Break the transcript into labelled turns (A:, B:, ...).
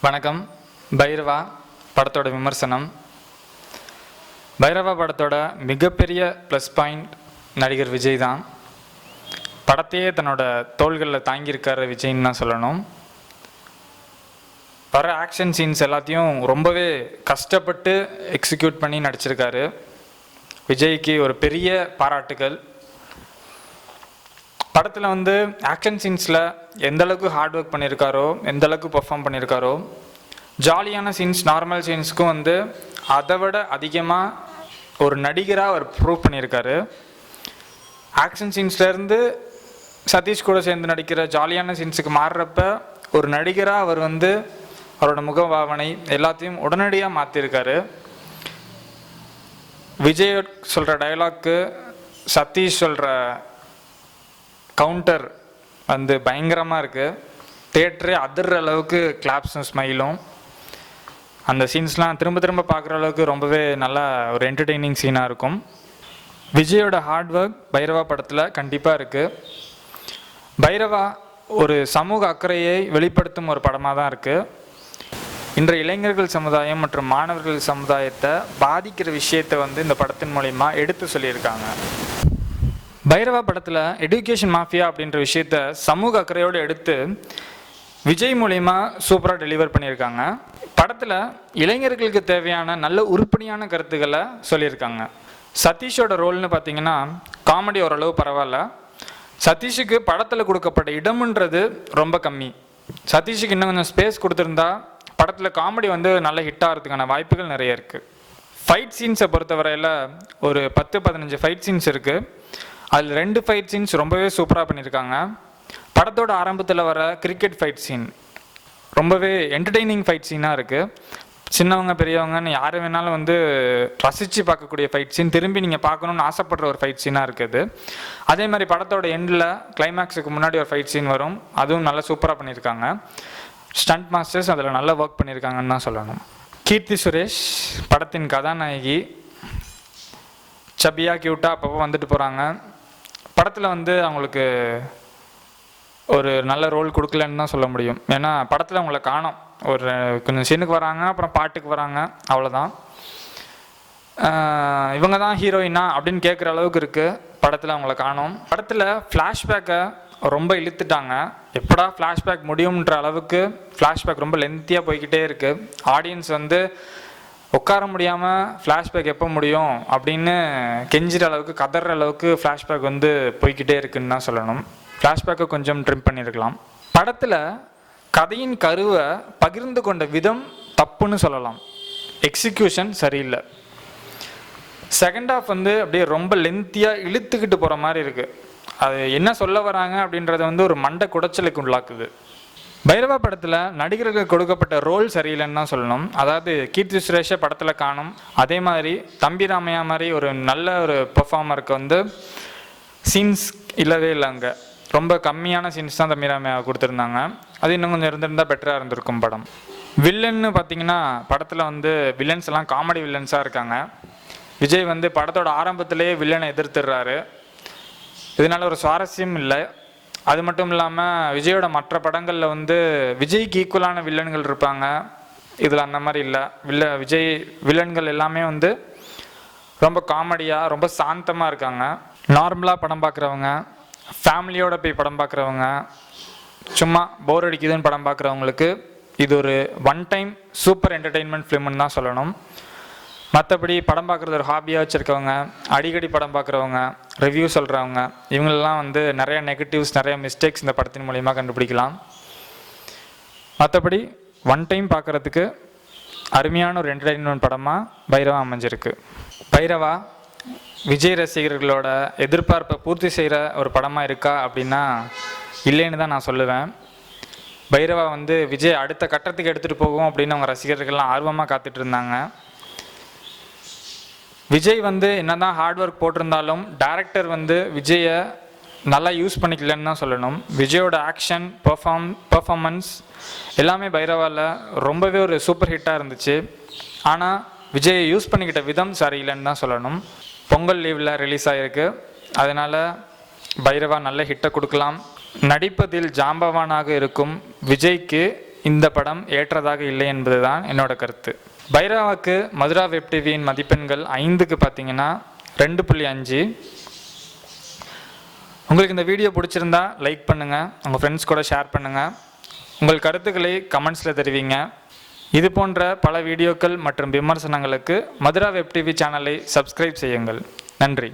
A: வணக்கம். பைரவா படத்தோட விமர்சனம். பைரவா படத்தோட மிகப்பெரிய ப்ளஸ் பாயிண்ட் நடிகர் விஜய் தான். படத்தையே தன்னோட தோள்களில் தாங்கியிருக்காரு விஜய்ன்னு தான் சொல்லணும். வர ஆக்ஷன் சீன்ஸ் எல்லாத்தையும் ரொம்பவே கஷ்டப்பட்டு எக்ஸிக்யூட் பண்ணி நடிச்சிருக்காரு. விஜய்க்கு ஒரு பெரிய பாராட்டுகள். படத்தில் ஆக்ஷன் சீன்ஸில் எந்தளவுக்கு ஹார்ட் ஒர்க் பண்ணியிருக்காரோ, எந்தளவுக்கு பெர்ஃபார்ம் பண்ணியிருக்காரோ, ஜாலியான சீன்ஸ் நார்மல் சீன்ஸுக்கும் அதை விட அதிகமாக ஒரு நடிகராக அவர் ப்ரூவ் பண்ணியிருக்காரு. ஆக்ஷன் சீன்ஸ்லேருந்து சதீஷ் கூட சேர்ந்து நடிக்கிற ஜாலியான சீன்ஸுக்கு மாறுறப்ப ஒரு நடிகராக அவர் அவரோட முகபாவனை எல்லாத்தையும் உடனடியாக மாற்றிருக்காரு. விஜய் சொல்கிற டயலாக்கு, சதீஷ் சொல்கிற கவுண்டர் பயங்கரமாக இருக்குது. தேட்டரே அதிர்ற அளவுக்கு கிளாப்ஸும் ஸ்மைலும். அந்த சீன்ஸ்லாம் திரும்ப திரும்ப பார்க்குற அளவுக்கு ரொம்பவே நல்லா ஒரு என்டர்டெய்னிங் சீனாக இருக்கும். விஜயோட ஹார்ட் ஒர்க் பைரவா படத்தில் கண்டிப்பாக இருக்குது. பைரவா ஒரு சமூக அக்கறையை வெளிப்படுத்தும் ஒரு படமாக தான் இருக்குது. இன்றைய இளைஞர்கள் சமுதாயம் மற்றும் மாணவர்கள் சமுதாயத்தை பாதிக்கிற விஷயத்தை இந்த படத்தின் மூலிமா எடுத்து சொல்லியிருக்காங்க. பைரவா படத்தில் எடுகேஷன் மாஃபியா அப்படின்ற விஷயத்த சமூக அக்கறையோடு எடுத்து விஜய் மூலிமா சூப்பராக டெலிவர் பண்ணியிருக்காங்க. படத்தில் இளைஞர்களுக்கு தேவையான நல்ல உருப்படியான கருத்துக்களை சொல்லியிருக்காங்க. சதீஷோட ரோல்னு பார்த்தீங்கன்னா காமெடி ஓரளவு பரவாயில்ல. சதீஷுக்கு படத்தில் கொடுக்கப்பட்ட இடம்ன்றது ரொம்ப கம்மி. சதீஷுக்கு இன்னும் கொஞ்சம் ஸ்பேஸ் கொடுத்துருந்தா படத்தில் காமெடி நல்ல ஹிட் ஆகிறதுக்கான வாய்ப்புகள் நிறைய இருக்குது. ஃபைட் சீன்ஸை பொறுத்தவரையில் ஒரு 10-15 ஃபைட் சீன்ஸ் இருக்குது. அதில் 2 ஃபைட் சீன்ஸ் ரொம்பவே சூப்பராக பண்ணியிருக்காங்க. படத்தோட ஆரம்பத்தில் வர கிரிக்கெட் ஃபைட் சீன் ரொம்பவே என்டர்டெய்னிங் ஃபைட் சீனாக இருக்குது. சின்னவங்க பெரியவங்கன்னு யார் வேணாலும் ரசித்து பார்க்கக்கூடிய ஃபைட் சீன், திரும்பி நீங்கள் பார்க்கணுன்னு ஆசைப்படுற ஒரு ஃபைட் சீனாக இருக்குது. அதே மாதிரி படத்தோட எண்டில் கிளைமேக்ஸுக்கு முன்னாடி ஒரு ஃபைட் சீன் வரும். அதுவும் நல்லா சூப்பராக பண்ணியிருக்காங்க. ஸ்டண்ட் மாஸ்டர்ஸ் அதில் நல்லா ஒர்க் பண்ணியிருக்காங்கன்னு தான் சொல்லணும். கீர்த்தி சுரேஷ் படத்தின் கதாநாயகி. சபியா கியூட்டாக அப்பப்போ வந்துட்டு போகிறாங்க. படத்தில் அவங்களுக்கு ஒரு நல்ல ரோல் கொடுக்கலன்னு தான் சொல்ல முடியும். ஏன்னா படத்தில் அவங்கள காணோம். ஒரு கொஞ்சம் சீனுக்கு வராங்க, அப்புறம் பாட்டுக்கு வராங்க, அவ்வளோதான். இவங்க தான் ஹீரோயினா அப்படின்னு கேட்குற அளவுக்கு இருக்குது. படத்தில் அவங்கள காணோம். படத்தில் ஃப்ளாஷ்பேக்கை ரொம்ப இழுத்துட்டாங்க. எப்படா ஃப்ளாஷ்பேக் முடியும்ன்ற அளவுக்கு ஃப்ளாஷ்பேக் ரொம்ப லென்த்தியாக போய்கிட்டே இருக்குது. ஆடியன்ஸ் உட்கார முடியாமல் ஃப்ளாஷ்பேக் எப்போ முடியும் அப்படின்னு கெஞ்சிற அளவுக்கு, கதற அளவுக்கு ஃப்ளாஷ்பேக் போய்கிட்டே இருக்குன்னு தான் சொல்லணும். ஃப்ளாஷ்பேக்கை கொஞ்சம் ட்ரிம் பண்ணியிருக்கலாம். படத்தில் கதையின் கருவை பகிர்ந்து கொண்ட விதம் தப்புன்னு சொல்லலாம். எக்ஸிக்யூஷன் சரியில்லை. செகண்ட் ஹாஃப் அப்படியே ரொம்ப லென்த்தியாக இழுத்துக்கிட்டு போகிற மாதிரி இருக்குது. அது என்ன சொல்ல வராங்க அப்படின்றத ஒரு மண்டை குடைச்சலுக்கு உள்ளாக்குது. பைரவா படத்தில் நடிகர்களுக்கு கொடுக்கப்பட்ட ரோல் சரியில்லைன்னு தான் சொல்லணும். அதாவது கீர்த்தி சுரேஷை படத்தில் காணும். அதே மாதிரி தம்பி ராமையா மாதிரி ஒரு நல்ல ஒரு பெர்ஃபார்மருக்கு சீன்ஸ் இல்லவே இல்லை. அங்கே ரொம்ப கம்மியான சீன்ஸ் தான் தம்பி ராமையா கொடுத்துருந்தாங்க. அது இன்னும் கொஞ்சம் இருந்திருந்தால் பெட்டராக இருந்திருக்கும் படம். வில்லன்னு பார்த்தீங்கன்னா படத்தில் வில்லன்ஸ் எல்லாம் காமெடி வில்லன்ஸாக இருக்காங்க. விஜய் படத்தோட ஆரம்பத்திலேயே வில்லனை எதிர்த்துடுறாரு. இதனால் ஒரு சுவாரஸ்யம் இல்லை. அது மட்டும் இல்லாமல் விஜயோட மற்ற படங்களில் விஜய்க்கு ஈக்குவலான வில்லன்கள் இருப்பாங்க. இதில் அந்த மாதிரி இல்லை. விஜய் வில்லன்கள் எல்லாமே ரொம்ப காமெடியாக, ரொம்ப சாந்தமாக இருக்காங்க. நார்மலாக படம் பார்க்குறவங்க, ஃபேமிலியோடு போய் படம் பார்க்குறவங்க, சும்மா போர் அடிக்குதுன்னு படம் பார்க்குறவங்களுக்கு இது ஒரு ஒன் டைம் சூப்பர் என்டர்டெயின்மெண்ட் ஃபிலிம்னு தான் சொல்லணும். மற்றபடி படம் பார்க்குறது ஒரு ஹாபியாக வச்சுருக்கவங்க, அடிக்கடி படம் பார்க்குறவங்க, ரிவ்யூ சொல்கிறவங்க, இவங்களெல்லாம் நிறைய நெகட்டிவ்ஸ், நிறைய மிஸ்டேக்ஸ் இந்த படத்தின் மூலிமா கண்டுபிடிக்கலாம். மற்றபடி ஒன் டைம் பார்க்குறதுக்கு அருமையான ஒரு என்டர்டெயின்மெண்ட் படமாக பைரவா அமைஞ்சிருக்கு. பைரவா விஜய் ரசிகர்களோட எதிர்பார்ப்பை பூர்த்தி செய்கிற ஒரு படமாக இருக்கா அப்படின்னா இல்லைன்னு தான் நான் சொல்லுவேன். பைரவா விஜய் அடுத்த கட்டத்துக்கு எடுத்துகிட்டு போகும் அப்படின்னு அவங்க ரசிகர்கள்லாம் ஆர்வமாக காத்துட்டு இருந்தாங்க. விஜய் என்னதான் ஹார்ட் ஒர்க் போட்டிருந்தாலும் டைரக்டர் விஜயை நல்லா யூஸ் பண்ணிக்கலன்னு தான் சொல்லணும். விஜயோட ஆக்ஷன், பெர்ஃபார்மன்ஸ் எல்லாமே பைரவாவில் ரொம்பவே ஒரு சூப்பர் ஹிட்டாக இருந்துச்சு. ஆனால் விஜயை யூஸ் பண்ணிக்கிட்ட விதம் சரியில்லைன்னு தான் சொல்லணும். பொங்கல் லீவில் ரிலீஸ் ஆகிருக்கு. அதனால் பைரவா நல்ல ஹிட்டை கொடுக்கலாம். நடிப்பதில் ஜாம்பவானாக இருக்கும் விஜய்க்கு இந்த படம் ஏற்றதாக இல்லை என்பதுதான் என்னோட கருத்து. பைரவாவுக்கு மதுரா வெப் டிவியின் மதிப்பெண்கள் 5க்கு பார்த்தீங்கன்னா 2.5. உங்களுக்கு இந்த வீடியோ பிடிச்சிருந்தா லைக் பண்ணுங்கள், உங்கள் ஃப்ரெண்ட்ஸ் கூட ஷேர் பண்ணுங்கள், உங்கள் கருத்துக்களை கமெண்ட்ஸில் தெரிவிங்க. இது போன்ற பல வீடியோக்கள் மற்றும் விமர்சனங்களுக்கு மதுரா வெப் டிவி சேனலை சப்ஸ்கிரைப் செய்யுங்கள். நன்றி.